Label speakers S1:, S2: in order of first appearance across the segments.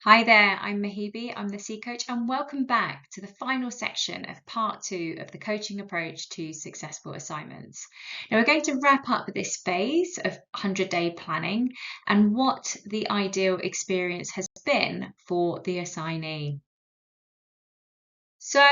S1: Hi there, I'm Mahibi, I'm the C Coach, and welcome back to the final section of part 2 of the coaching approach to successful assignments. Now, we're going to wrap up this phase of 100-day planning and what the ideal experience has been for the assignee. So,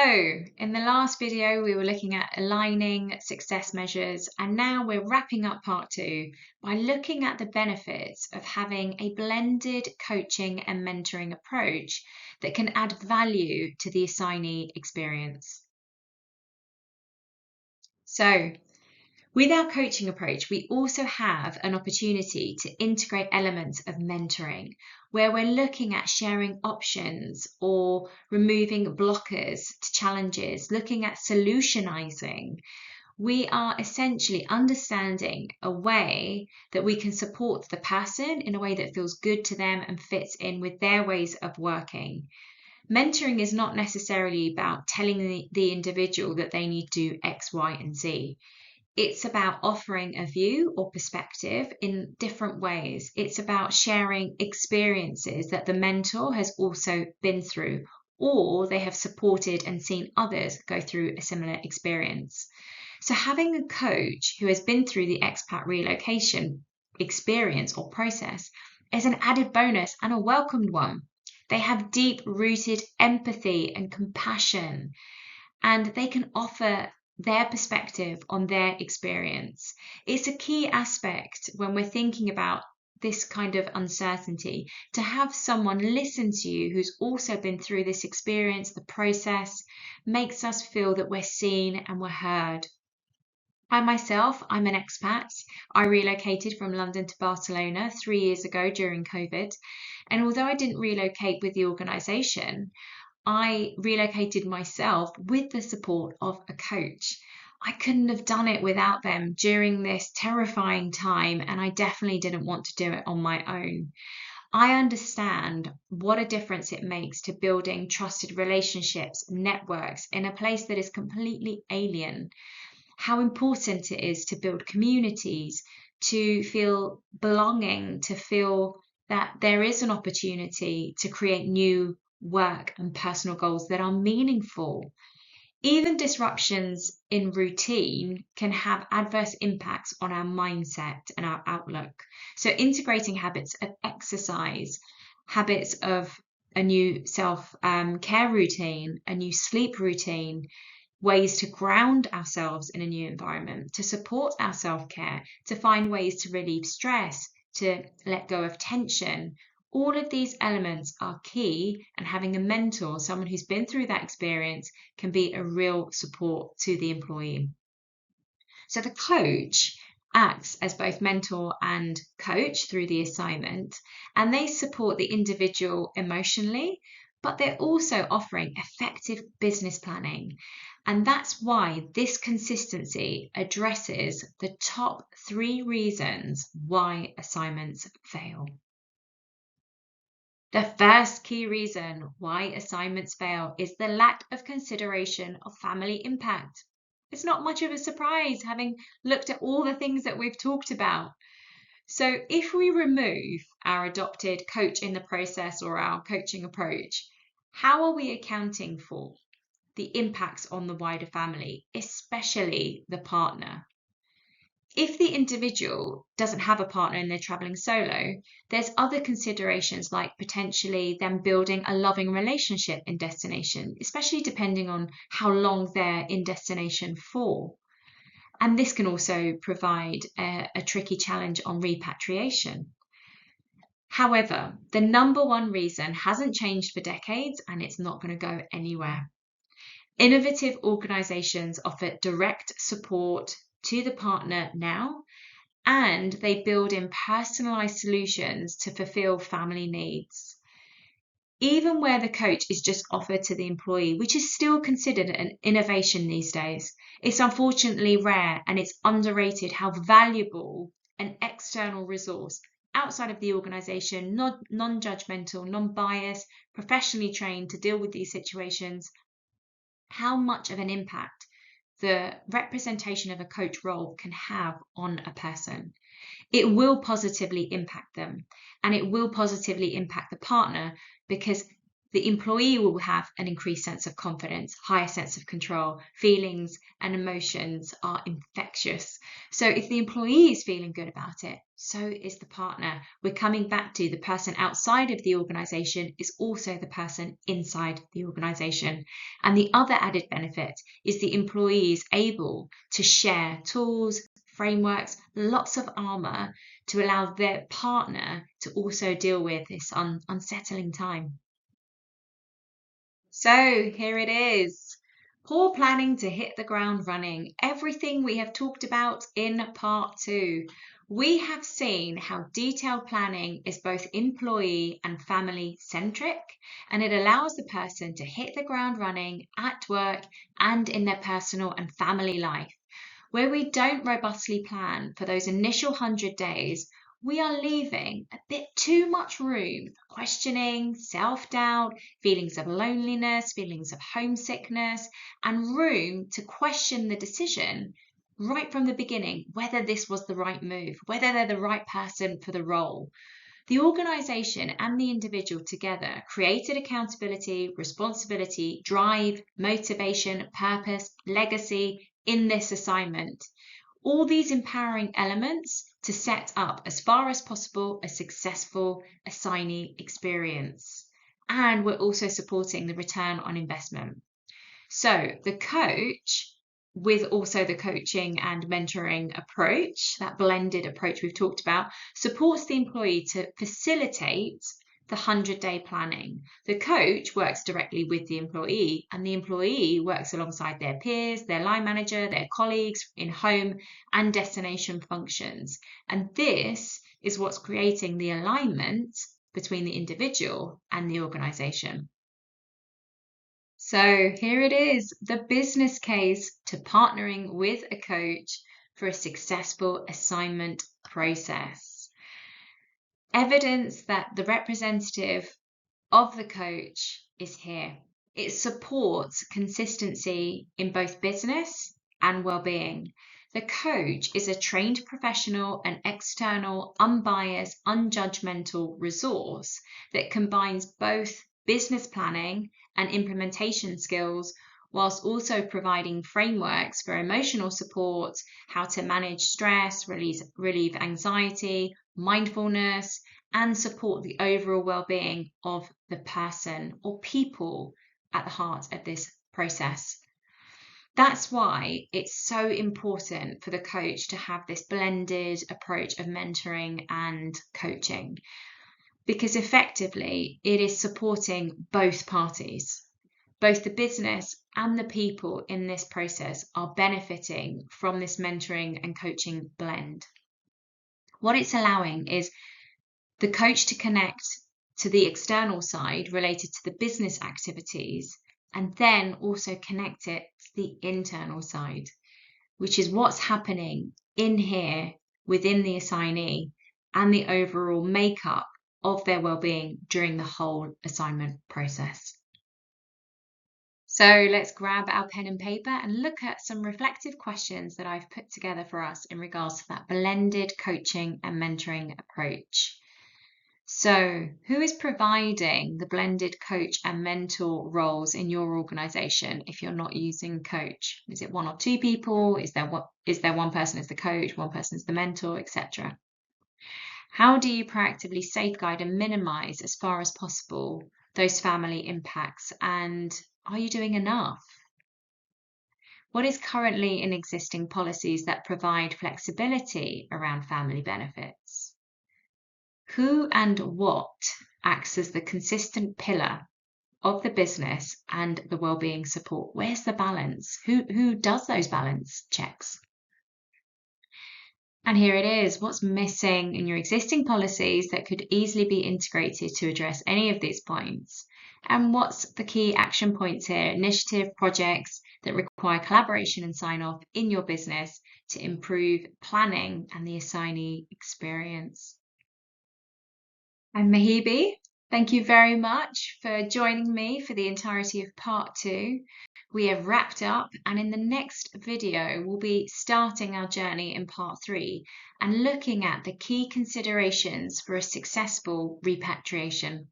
S1: in the last video, we were looking at aligning success measures, and now we're wrapping up part 2 by looking at the benefits of having a blended coaching and mentoring approach that can add value to the assignee experience. So, with our coaching approach, we also have an opportunity to integrate elements of mentoring, where we're looking at sharing options or removing blockers to challenges, looking at solutionizing. We are essentially understanding a way that we can support the person in a way that feels good to them and fits in with their ways of working. Mentoring is not necessarily about telling the individual that they need to do X, Y, and Z. It's about offering a view or perspective in different ways. It's about sharing experiences that the mentor has also been through, or they have supported and seen others go through a similar experience. So having a coach who has been through the expat relocation experience or process is an added bonus and a welcomed one. They have deep-rooted empathy and compassion, and they can offer their perspective on their experience. It's a key aspect when we're thinking about this kind of uncertainty, to have someone listen to you who's also been through this experience. The process makes us feel that we're seen and we're heard. I myself, I'm an expat. I relocated from London to Barcelona 3 years ago during COVID. And although I didn't relocate with the organisation, I relocated myself with the support of a coach. I couldn't have done it without them during this terrifying time, and I definitely didn't want to do it on my own. I understand what a difference it makes to building trusted relationships, networks in a place that is completely alien. How important it is to build communities, to feel belonging, to feel that there is an opportunity to create new work and personal goals that are meaningful. Even disruptions in routine can have adverse impacts on our mindset and our outlook. So, integrating habits of exercise, habits of a new self care routine, a new sleep routine, ways to ground ourselves in a new environment, to support our self care, to find ways to relieve stress, to let go of tension. All of these elements are key, and having a mentor, someone who's been through that experience, can be a real support to the employee. So the coach acts as both mentor and coach through the assignment, and they support the individual emotionally, but they're also offering effective business planning. And that's why this consistency addresses the top 3 reasons why assignments fail. The first key reason why assignments fail is the lack of consideration of family impact. It's not much of a surprise, having looked at all the things that we've talked about. So if we remove our adopted coach in the process or our coaching approach, how are we accounting for the impacts on the wider family, especially the partner? If the individual doesn't have a partner and they're traveling solo, there's other considerations like potentially them building a loving relationship in destination, especially depending on how long they're in destination for. And this can also provide a tricky challenge on repatriation. However, the number one reason hasn't changed for decades, and it's not going to go anywhere. Innovative organizations offer direct support to the partner now, and they build in personalized solutions to fulfill family needs. Even where the coach is just offered to the employee, which is still considered an innovation these days, it's unfortunately rare, and it's underrated how valuable an external resource outside of the organization, non-judgmental, non-biased, professionally trained to deal with these situations, how much of an impact the representation of a coach role can have on a person. It will positively impact them, and it will positively impact the partner, because the employee will have an increased sense of confidence, higher sense of control. Feelings and emotions are infectious. So if the employee is feeling good about it, so is the partner. We're coming back to the person outside of the organization is also the person inside the organization. And the other added benefit is the employee is able to share tools, frameworks, lots of armor to allow their partner to also deal with this unsettling time. So here it is. Poor planning to hit the ground running. Everything we have talked about in part 2. We have seen how detailed planning is both employee and family centric, and it allows the person to hit the ground running at work and in their personal and family life. Where we don't robustly plan for those initial 100 days, we are leaving a bit too much room for questioning, self-doubt, feelings of loneliness, feelings of homesickness, and room to question the decision right from the beginning, whether this was the right move, whether they're the right person for the role. The organisation and the individual together created accountability, responsibility, drive, motivation, purpose, legacy in this assignment. All these empowering elements to set up, as far as possible, a successful assignee experience. And we're also supporting the return on investment. So the coach, with also the coaching and mentoring approach, that blended approach we've talked about, supports the employee to facilitate the 100-day planning. The coach works directly with the employee, and the employee works alongside their peers, their line manager, their colleagues in home and destination functions. And this is what's creating the alignment between the individual and the organization. So here it is, the business case to partnering with a coach for a successful assignment process. Evidence that the representative of the coach is here. It supports consistency in both business and well-being. The coach is a trained professional and external, unbiased, unjudgmental resource that combines both business planning and implementation skills, whilst also providing frameworks for emotional support, how to manage stress, relieve anxiety, mindfulness, and support the overall well-being of the person or people at the heart of this process. That's why it's so important for the coach to have this blended approach of mentoring and coaching, because effectively it is supporting both parties. Both the business and the people in this process are benefiting from this mentoring and coaching blend. What it's allowing is the coach to connect to the external side related to the business activities, and then also connect it to the internal side, which is what's happening in here within the assignee and the overall makeup of their well-being during the whole assignment process. So let's grab our pen and paper and look at some reflective questions that I've put together for us in regards to that blended coaching and mentoring approach. So who is providing the blended coach and mentor roles in your organization if you're not using coach? Is it one or two people? Is there one person as the coach, one person as the mentor, etc.? How do you proactively safeguard and minimize as far as possible those family impacts, and are you doing enough? What is currently in existing policies that provide flexibility around family benefits? Who and what acts as the consistent pillar of the business and the well-being support? Where's the balance? Who does those balance checks? And here it is. What's missing in your existing policies that could easily be integrated to address any of these points? And what's the key action points here, initiative projects that require collaboration and sign-off in your business to improve planning and the assignee experience? I'm Mahibi, Thank you very much for joining me for the entirety of part 2. We have wrapped up, and in the next video, we'll be starting our journey in part 3 and looking at the key considerations for a successful repatriation.